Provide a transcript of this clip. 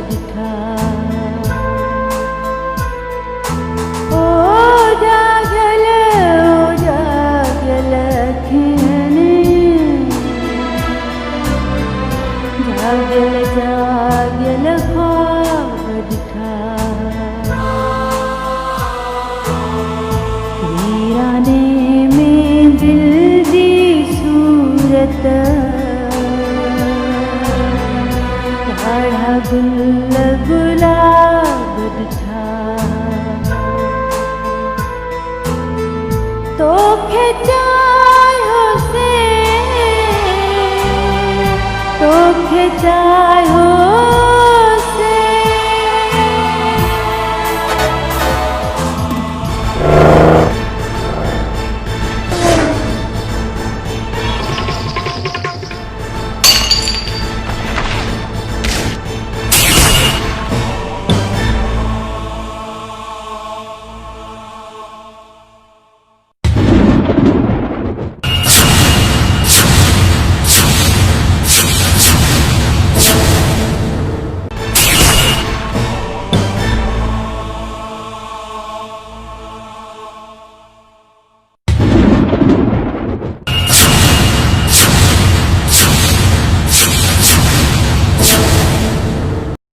ॾिठा। ओजागियल ओजागियल अखियुनि जागियल जागियल ख्वाब ॾिठा। वीराने में दिल जी सूरत ॻाढ़ा गुल गुलाब ॾिठा। तोखे चाहियो से तोखे चाहियो